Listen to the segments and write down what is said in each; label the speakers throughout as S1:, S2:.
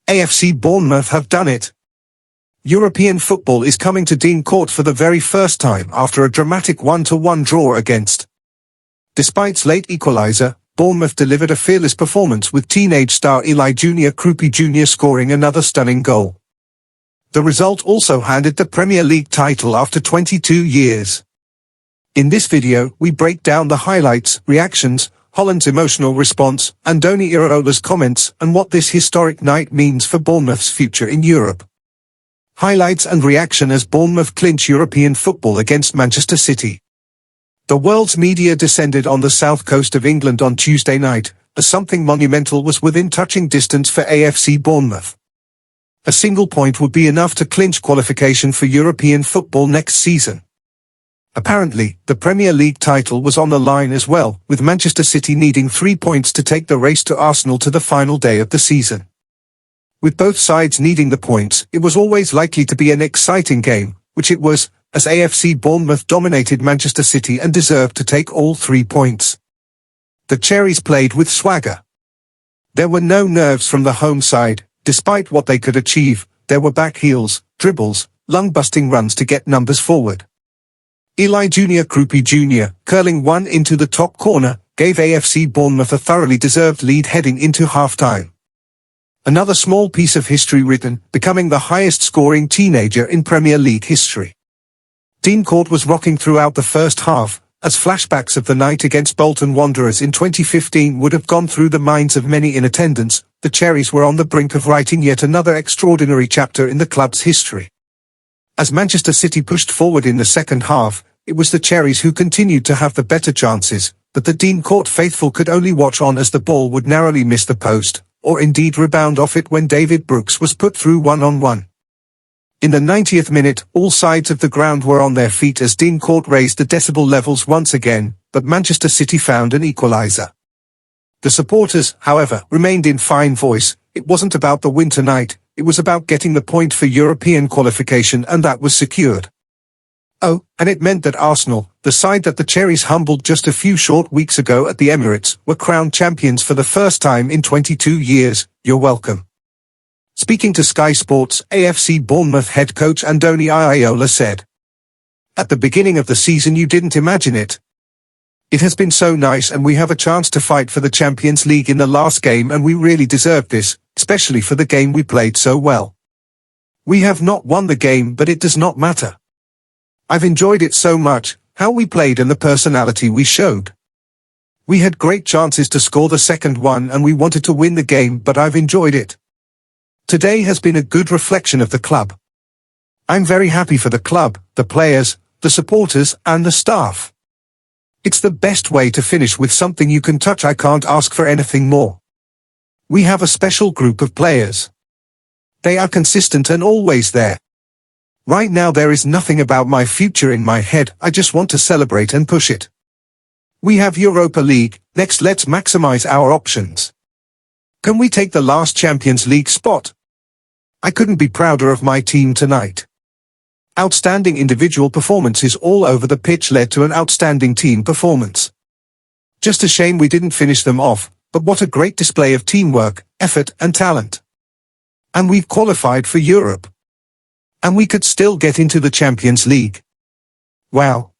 S1: AFC Bournemouth have done it. European football is coming to Dean Court for the very first time after a dramatic 1-1 draw against. Despite late equaliser, Bournemouth delivered a fearless performance with teenage star Eli Junior Kroupi Jr scoring another stunning goal. The result also handed the Premier League title after 22 years. In this video, we break down the highlights, reactions, Haaland's emotional response, Andoni Iraola's comments, and what this historic night means for Bournemouth's future in Europe. Highlights and reaction as Bournemouth clinch European football against Manchester City. The world's media descended on the south coast of England on Tuesday night, as something monumental was within touching distance for AFC Bournemouth. A single point would be enough to clinch qualification for European football next season. Apparently, the Premier League title was on the line as well, with Manchester City needing 3 points to take the race to Arsenal to the final day of the season. With both sides needing the points, it was always likely to be an exciting game, which it was, as AFC Bournemouth dominated Manchester City and deserved to take all 3 points. The Cherries played with swagger. There were no nerves from the home side. Despite what they could achieve, there were back heels, dribbles, lung-busting runs to get numbers forward. Eli Junior Kroupi Jr, curling one into the top corner, gave AFC Bournemouth a thoroughly deserved lead heading into half-time. Another small piece of history written, becoming the highest-scoring teenager in Premier League history. Dean Court was rocking throughout the first half, as flashbacks of the night against Bolton Wanderers in 2015 would have gone through the minds of many in attendance. The Cherries were on the brink of writing yet another extraordinary chapter in the club's history. As Manchester City pushed forward in the second half, it was the Cherries who continued to have the better chances, but the Dean Court faithful could only watch on as the ball would narrowly miss the post, or indeed rebound off it when David Brooks was put through one-on-one. In the 90th minute, all sides of the ground were on their feet as Dean Court raised the decibel levels once again, but Manchester City found an equaliser. The supporters, however, remained in fine voice. It wasn't about the win tonight, it was about getting the point for European qualification, and that was secured. Oh, and it meant that Arsenal, the side that the Cherries humbled just a few short weeks ago at the Emirates, were crowned champions for the first time in 22 years. You're welcome. Speaking to Sky Sports, AFC Bournemouth head coach Andoni Iraola said, "At the beginning of the season you didn't imagine it. It has been so nice, and we have a chance to fight for the Champions League in the last game, and we really deserve this, especially for the game we played so well. We have not won the game, but it does not matter. I've enjoyed it so much, how we played and the personality we showed. We had great chances to score the second one and we wanted to win the game, but I've enjoyed it. Today has been a good reflection of the club. I'm very happy for the club, the players, the supporters and the staff. It's the best way to finish with something you can touch. I can't ask for anything more. We have a special group of players. They are consistent and always there. Right now there is nothing about my future in my head, I just want to celebrate and push it. We have Europa League, next let's maximize our options. Can we take the last Champions League spot? I couldn't be prouder of my team tonight. Outstanding individual performances all over the pitch led to an outstanding team performance. Just a shame we didn't finish them off, but what a great display of teamwork, effort and talent. And we've qualified for Europe. And we could still get into the Champions League. Wow.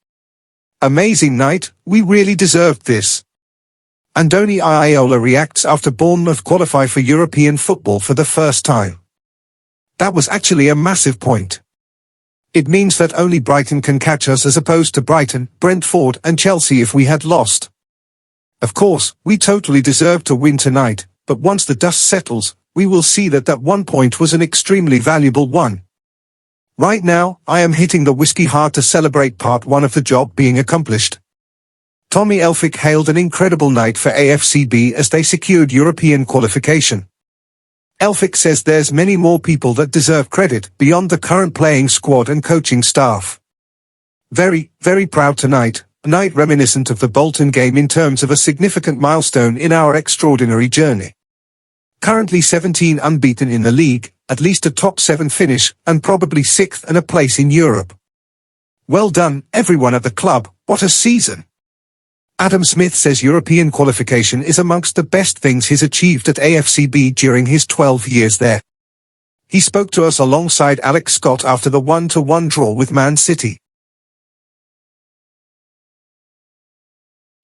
S1: Amazing night, we really deserved this." Andoni Iraola reacts after Bournemouth qualify for European football for the first time. "That was actually a massive point. It means that only Brighton can catch us as opposed to Brighton, Brentford and Chelsea if we had lost. Of course, we totally deserved to win tonight, but once the dust settles, we will see that 1 point was an extremely valuable one. Right now, I am hitting the whiskey hard to celebrate part one of the job being accomplished." Tommy Elphick hailed an incredible night for AFCB as they secured European qualification. Elphick says there's many more people that deserve credit beyond the current playing squad and coaching staff. "Very, very proud tonight, a night reminiscent of the Bolton game in terms of a significant milestone in our extraordinary journey. Currently 17 unbeaten in the league, at least a top 7 finish, and probably 6th and a place in Europe. Well done, everyone at the club, what a season." Adam Smith says European qualification is amongst the best things he's achieved at AFCB during his 12 years there. He spoke to us alongside Alex Scott after the 1-1 draw with Man City.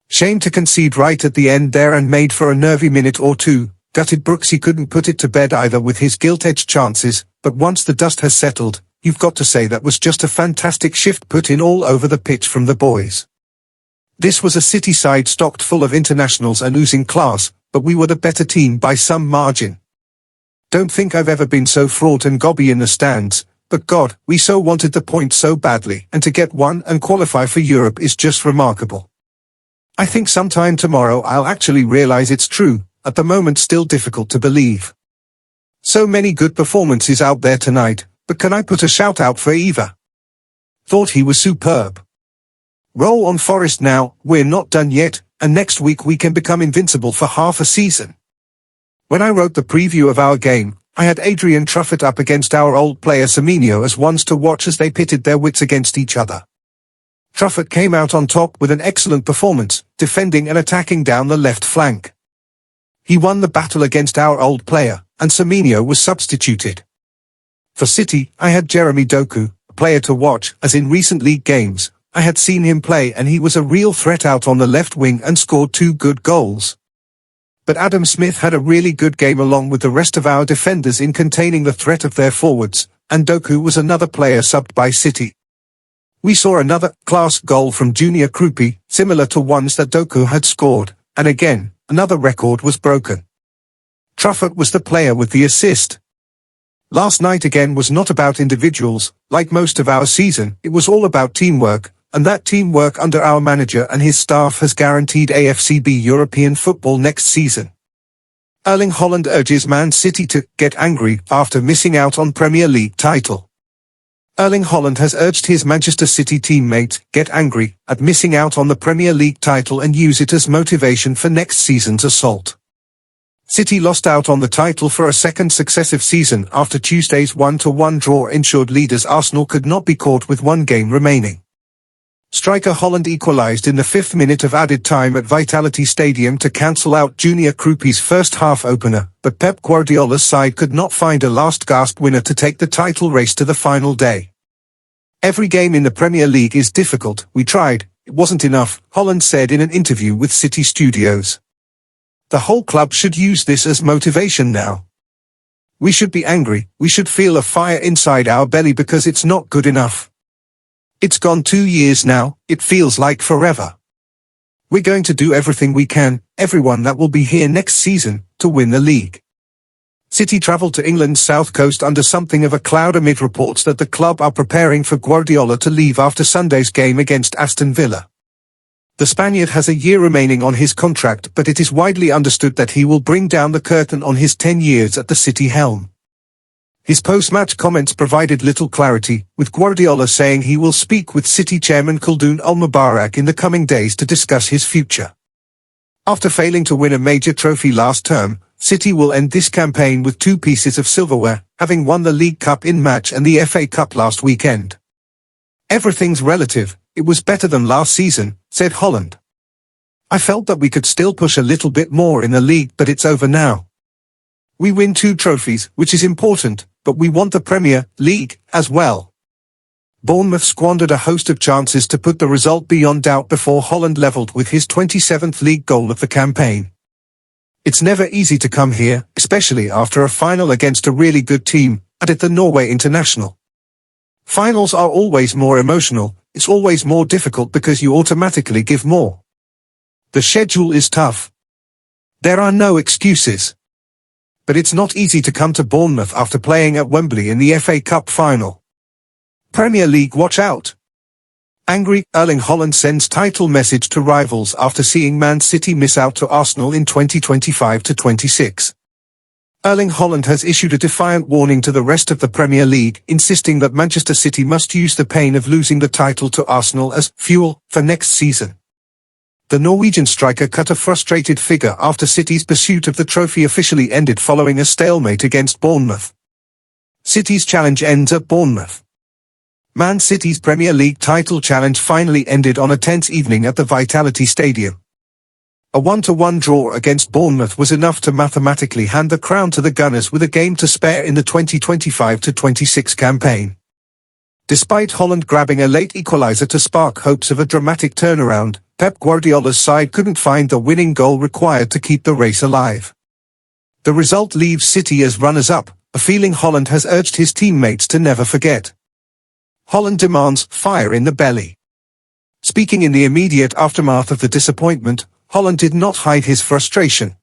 S1: Shame to concede right at the end there and made for a nervy minute or two. Gutted Brooksy couldn't put it to bed either with his gilt-edged chances, but once the dust has settled, you've got to say that was just a fantastic shift put in all over the pitch from the boys. This was a City side stocked full of internationals and oozing class, but we were the better team by some margin. Don't think I've ever been so fraught and gobby in the stands, but God, we so wanted the point so badly, and to get one and qualify for Europe is just remarkable. I think sometime tomorrow I'll actually realize it's true, at the moment still difficult to believe. So many good performances out there tonight, but can I put a shout out for Eva? Thought he was superb. Roll on Forest now, we're not done yet, and next week we can become invincible for half a season. When I wrote the preview of our game, I had Adrian Truffert up against our old player Semenyo as ones to watch as they pitted their wits against each other. Truffert came out on top with an excellent performance, defending and attacking down the left flank. He won the battle against our old player, and Semenyo was substituted. For City, I had Jeremy Doku, a player to watch, as in recent league games, I had seen him play and he was a real threat out on the left wing and scored 2 good goals. But Adam Smith had a really good game along with the rest of our defenders in containing the threat of their forwards, and Doku was another player subbed by City. We saw another class goal from Junior Kroupi, similar to ones that Doku had scored, and again, another record was broken. Truffert was the player with the assist. Last night again was not about individuals, like most of our season, it was all about teamwork, and that teamwork under our manager and his staff has guaranteed AFCB European football next season. Erling Haaland urges Man City to get angry after missing out on Premier League title. Erling Haaland has urged his Manchester City teammates get angry at missing out on the Premier League title and use it as motivation for next season's assault. City lost out on the title for a second successive season after Tuesday's 1-1 draw ensured leaders Arsenal could not be caught with one game remaining. Striker Haaland equalised in the 5th minute of added time at Vitality Stadium to cancel out Junior Kroupi's first half opener, but Pep Guardiola's side could not find a last-gasp winner to take the title race to the final day. Every game in the Premier League is difficult, we tried, it wasn't enough, Haaland said in an interview with City Studios. The whole club should use this as motivation now. We should be angry, we should feel a fire inside our belly because it's not good enough. It's gone 2 years now, it feels like forever. We're going to do everything we can, everyone that will be here next season, to win the league. City travelled to England's south coast under something of a cloud amid reports that the club are preparing for Guardiola to leave after Sunday's game against Aston Villa. The Spaniard has a year remaining on his contract, but it is widely understood that he will bring down the curtain on his 10 years at the City helm. His post-match comments provided little clarity, with Guardiola saying he will speak with City chairman Khaldoon Al-Mubarak in the coming days to discuss his future. After failing to win a major trophy last term, City will end this campaign with 2 pieces of silverware, having won the League Cup in March and the FA Cup last weekend. Everything's relative, it was better than last season, said Haaland. I felt that we could still push a little bit more in the league, but it's over now. We win 2 trophies, which is important, but we want the Premier League as well. Bournemouth squandered a host of chances to put the result beyond doubt before Haaland levelled with his 27th league goal of the campaign. It's never easy to come here, especially after a final against a really good team, added the Norway international. Finals are always more emotional, it's always more difficult because you automatically give more. The schedule is tough. There are no excuses. But it's not easy to come to Bournemouth after playing at Wembley in the FA Cup final. Premier League watch out. Angry, Erling Haaland sends title message to rivals after seeing Man City miss out to Arsenal in 2025-26. Erling Haaland has issued a defiant warning to the rest of the Premier League, insisting that Manchester City must use the pain of losing the title to Arsenal as fuel for next season. The Norwegian striker cut a frustrated figure after City's pursuit of the trophy officially ended following a stalemate against Bournemouth. City's challenge ends at Bournemouth. Man City's Premier League title challenge finally ended on a tense evening at the Vitality Stadium. A 1-1 draw against Bournemouth was enough to mathematically hand the crown to the Gunners with a game to spare in the 2025-26 campaign. Despite Haaland grabbing a late equaliser to spark hopes of a dramatic turnaround, Pep Guardiola's side couldn't find the winning goal required to keep the race alive. The result leaves City as runners-up, a feeling Haaland has urged his teammates to never forget. Haaland demands fire in the belly. Speaking in the immediate aftermath of the disappointment, Haaland did not hide his frustration.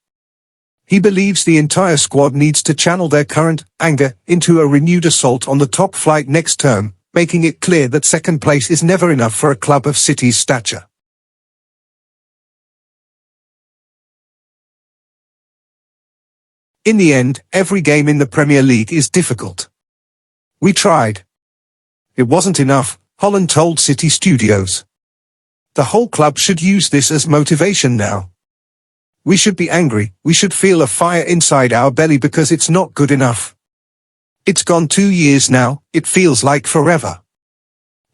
S1: He believes the entire squad needs to channel their current anger into a renewed assault on the top flight next term, making it clear that second place is never enough for a club of City's stature. In the end, every game in the Premier League is difficult. We tried. It wasn't enough, Haaland told City Studios. The whole club should use this as motivation now. We should be angry, we should feel a fire inside our belly because it's not good enough. It's gone 2 years now, it feels like forever.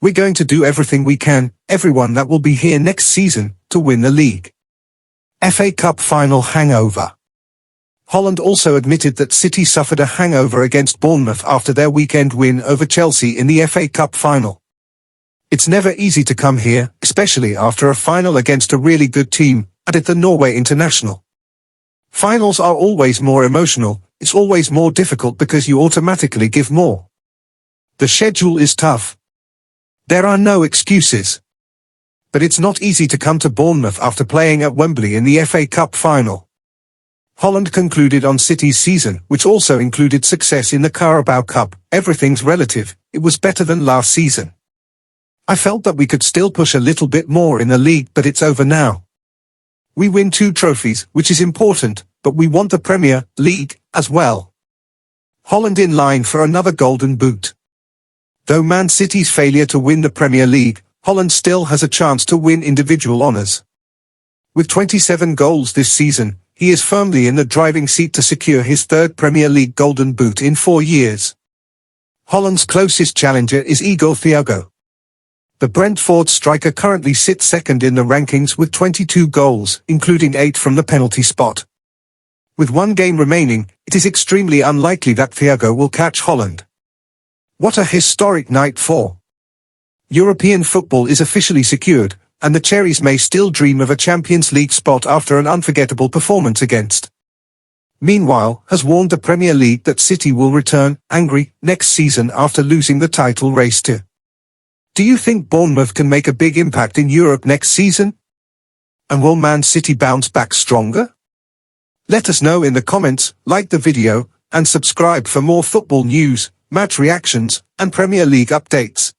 S1: We're going to do everything we can, everyone that will be here next season, to win the league. FA Cup final hangover. Haaland also admitted that City suffered a hangover against Bournemouth after their weekend win over Chelsea in the FA Cup final. It's never easy to come here, especially after a final against a really good team, added the Norway international. Finals are always more emotional, it's always more difficult because you automatically give more. The schedule is tough. There are no excuses. But it's not easy to come to Bournemouth after playing at Wembley in the FA Cup final. Haaland concluded on City's season, which also included success in the Carabao Cup. Everything's relative, it was better than last season. I felt that we could still push a little bit more in the league, but it's over now. We win 2 trophies, which is important, but we want the Premier League as well. Haaland in line for another Golden Boot. Though Man City's failure to win the Premier League, Haaland still has a chance to win individual honours. With 27 goals this season, he is firmly in the driving seat to secure his 3rd Premier League Golden Boot in 4 years. Haaland's closest challenger is Igor Thiago. The Brentford striker currently sits second in the rankings with 22 goals, including 8 from the penalty spot. With 1 game remaining, it is extremely unlikely that Thiago will catch Haaland. What a historic night for European football is officially secured, and the Cherries may still dream of a Champions League spot after an unforgettable performance against. Meanwhile, has warned the Premier League that City will return angry next season after losing the title race to. Do you think Bournemouth can make a big impact in Europe next season? And will Man City bounce back stronger? Let us know in the comments, like the video, and subscribe for more football news, match reactions, and Premier League updates.